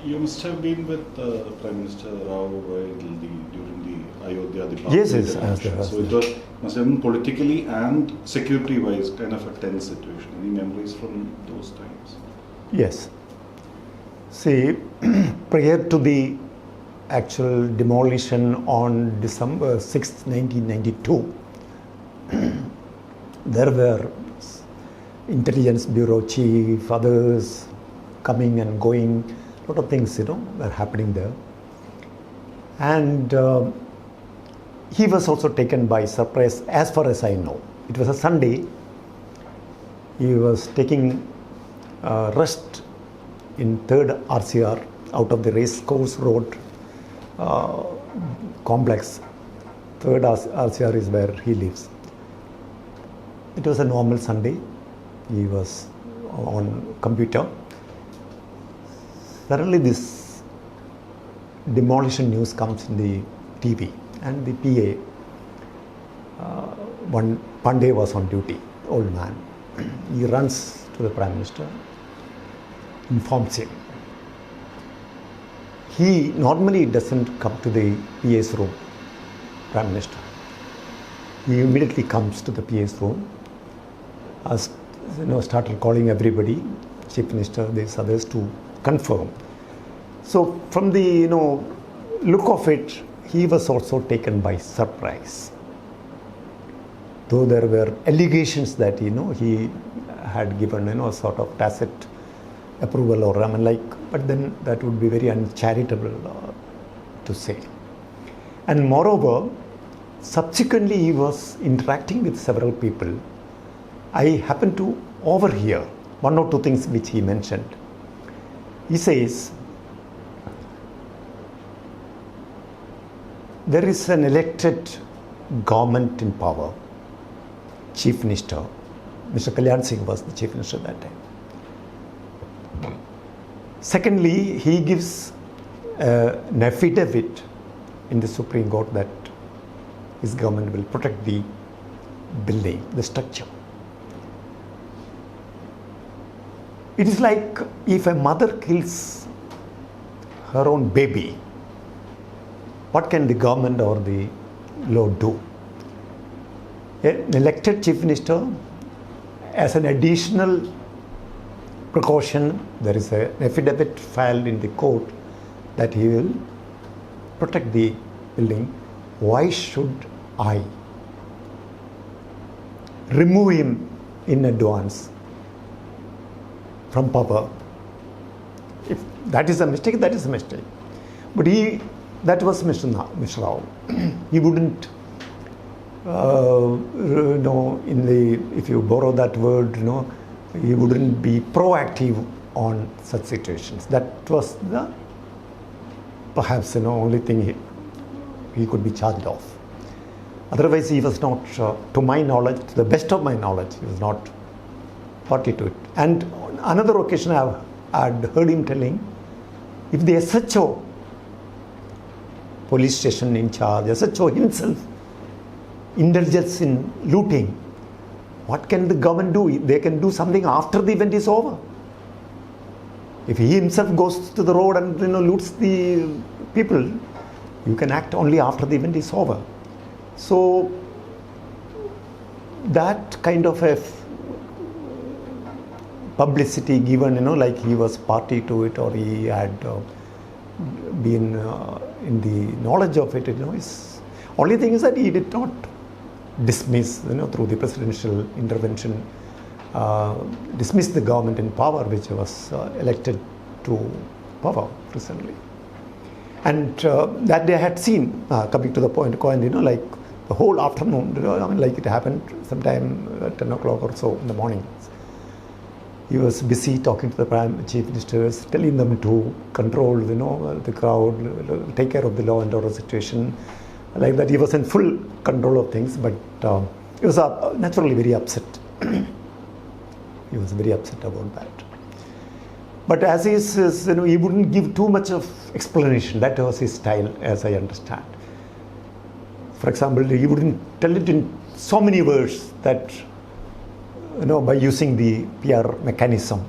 You must have been with Prime Minister Rao during the Ayodhya, the Yes, demolition. So it must have been politically and security-wise kind of a tense situation. Any memories from those times? Yes. See, prior to the actual demolition on December 6, 1992, there were intelligence bureau chief, others coming and going, a lot of things, were happening there. And he was also taken by surprise, as far as I know. It was a Sunday. He was taking rest in 3rd RCR out of the race course road complex. 3rd RCR is where he lives. It was a normal Sunday. He was on computer. Suddenly this demolition news comes in the TV, and the PA, one Pandey was on duty, old man. He runs to the Prime Minister, informs him. He normally doesn't come to the PA's room, Prime Minister. He immediately comes to the PA's room, started calling everybody, Chief Minister, these others, to confirm. So from the look of it, he was also taken by surprise. Though there were allegations that he had given sort of tacit approval or but then that would be very uncharitable to say. And moreover, subsequently he was interacting with several people. I happened to overhear one or two things which he mentioned. He says, there is an elected government in power, Chief Minister. Mr. Kalyan Singh was the Chief Minister at that time. Secondly, he gives an affidavit in the Supreme Court that his government will protect the building, the structure. It is like if a mother kills her own baby, what can the government or the law do? An elected Chief Minister, as an additional precaution, there is an affidavit filed in the court that he will protect the building. Why should I remove him in advance from power? If that is a mistake, that is a mistake. But that was Mr. Rao. He wouldn't, if you borrow that word, he wouldn't be proactive on such situations. That was the perhaps only thing he could be charged of. Otherwise, he was not, to my knowledge, to the best of my knowledge, he was not party to it. And another occasion I had heard him telling, if the SHO, police station in charge, SHO himself indulges in looting, what can the government do? They can do something after the event is over. If he himself goes to the road and loots the people, you can act only after the event is over. So that kind of a publicity given, like he was party to it or he had been in the knowledge of it, is only thing is that he did not dismiss, through the presidential intervention, dismiss the government in power which was elected to power recently. And that day I had seen, coming to the point, like the whole afternoon, like it happened sometime at 10 o'clock or so in the morning. He was busy talking to the chief ministers, telling them to control, the crowd, take care of the law and order situation. Like that, he was in full control of things, but he was naturally very upset. He was very upset about that. But as he says, he wouldn't give too much of explanation. That was his style, as I understand. For example, he wouldn't tell it in so many words that, by using the PR mechanism,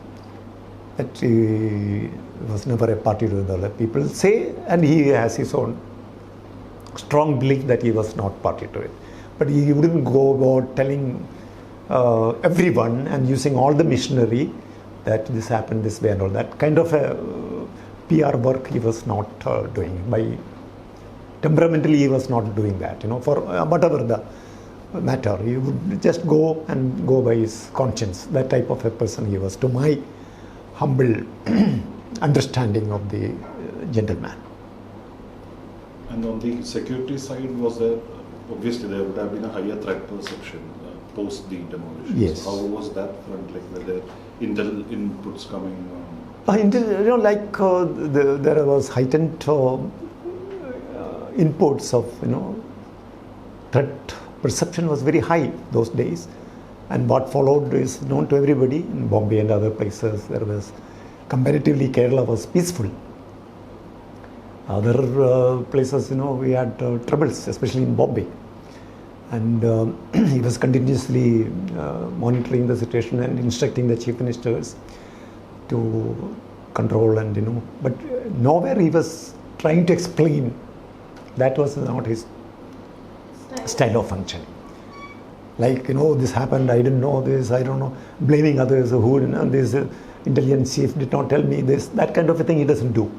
that he was never a party to the other. People say, and he has his own strong belief that he was not party to it. But he wouldn't go about telling everyone and using all the machinery that this happened this way and all that. Kind of a PR work he was not doing. By temperamentally he was not doing that, for whatever the matter. He would just go by his conscience. That type of a person he was, to my humble understanding of the gentleman. And on the security side, was there, obviously there would have been a higher threat perception post the demolition. Yes. So how was that front, like were there intel inputs coming? There was heightened inputs of, threat perception was very high those days. And what followed is known to everybody. In Bombay and other places, there was, comparatively, Kerala was peaceful. Other places, we had troubles, especially in Bombay. And he was continuously monitoring the situation and instructing the chief ministers to control and, but nowhere he was trying to explain. That was not his style of functioning. Like, this happened, I didn't know this, I don't know, blaming others who didn't know this, intelligence chief did not tell me this, that kind of a thing he doesn't do.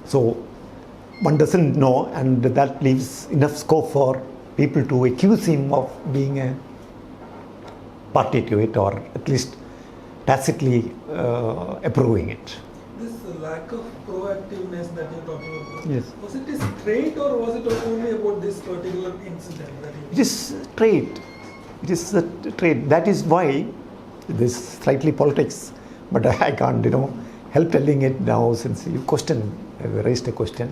So, one doesn't know, and that leaves enough scope for people to accuse him of being a party to it, or at least tacitly approving it. This lack of proactiveness that you're talking about, Yes. was it his trait or was it only about this particular incident? It is trait. It is a trait. That is why this slightly politics, but I can't, help telling it now since you raised a question.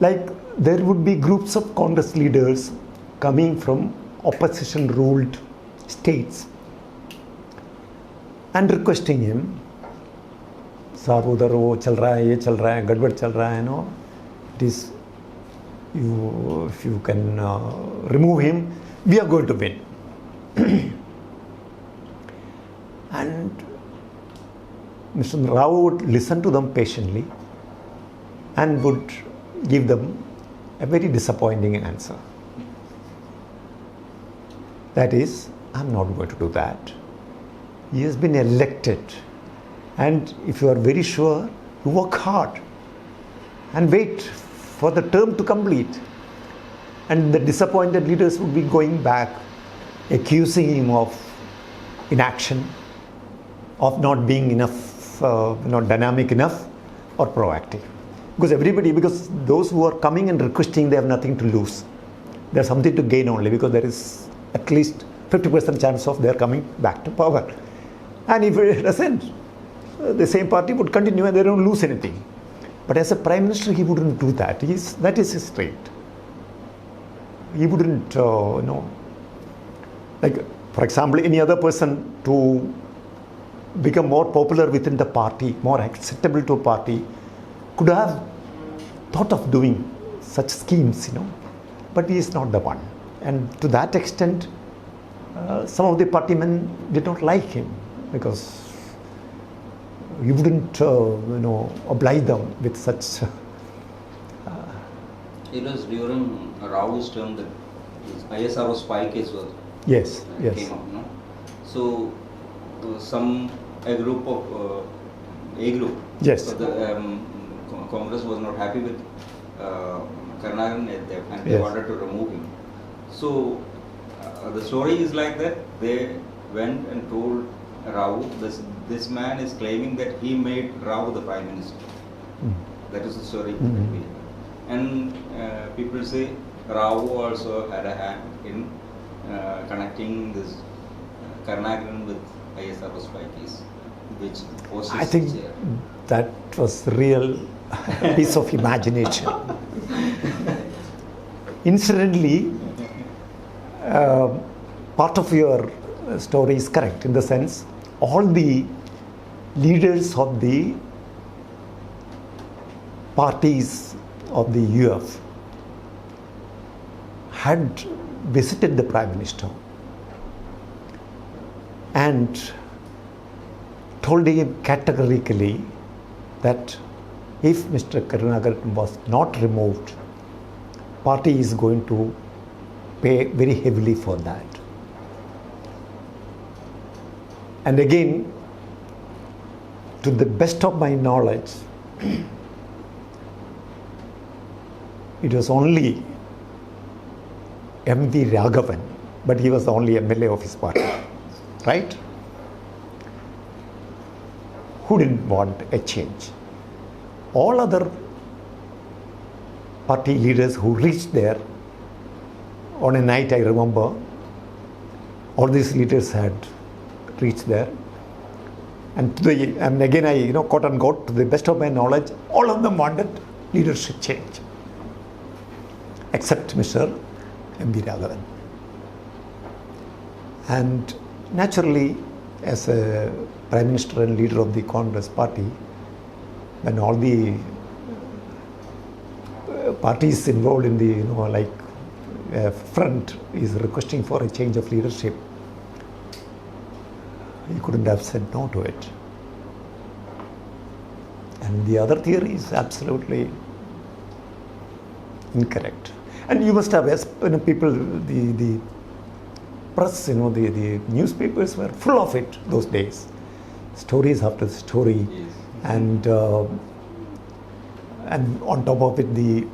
Like, there would be groups of Congress leaders coming from opposition-ruled states and requesting him, "Saab udhar wo chal raha hai, ye chal raha hai, gadbad chal raha hai, it is, if you can remove him, we are going to win." And Mr. Rao would listen to them patiently and would give them a very disappointing answer. That is, I'm not going to do that. He has been elected, and if you are very sure, you work hard and wait for the term to complete. And the disappointed leaders would be going back, accusing him of inaction, of not being enough, dynamic enough or proactive. Because those who are coming and requesting, they have nothing to lose. They have something to gain only, because there is at least 50% chance of their coming back to power. And if it doesn't, the same party would continue and they don't lose anything. But as a Prime Minister, he wouldn't do that. That is his trait. He wouldn't, like, for example, any other person to become more popular within the party, more acceptable to a party, could have thought of doing such schemes, but he is not the one. And to that extent, some of the party men did not like him, because he wouldn't, oblige them with such. It was during Rao's term that his ISRO spy case was came up, no? So a group. Yes. So the Congress was not happy with Karnagaran and they wanted to remove him. So the story is like that. They went and told Rao, this man is claiming that he made Rao the Prime Minister. That is the story. And people say Rao also had a hand in connecting this Karnagaran with ISRO spy case, which was I think that was real piece of imagination. Incidentally, part of your story is correct, in the sense all the leaders of the parties of the UF had visited the Prime Minister and told him categorically that if Mr. Karunakaran was not removed, party is going to pay very heavily for that. And again, to the best of my knowledge, it was only M.V. Raghavan, but he was the only MLA of his party, right? Who didn't want a change. All other party leaders who reached there on a night, I remember, all these leaders had reached there. And again, I, quote unquote, to the best of my knowledge, all of them wanted leadership change, except Mr. M.V. Raghavan. And naturally, as a Prime Minister and leader of the Congress party, when all the parties involved in the, front is requesting for a change of leadership, he couldn't have said no to it. And the other theory is absolutely incorrect. And you must have, people, the press, the newspapers were full of it those days. Stories after story. Yes. And on top of it, the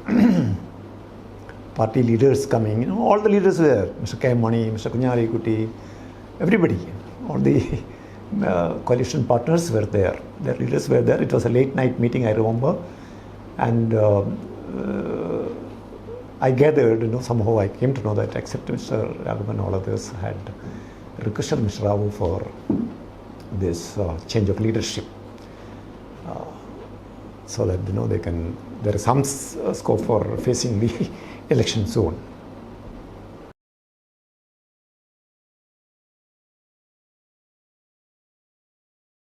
party leaders coming, all the leaders were there. Mr. K. Mani, Mr. Kunyari Kuti, everybody. All the coalition partners were there. Their leaders were there. It was a late night meeting, I remember. And I gathered, somehow I came to know that except Mr. Raghavan, all others had requested Mr. Rao for this change of leadership. So that, there is some scope for facing the election soon.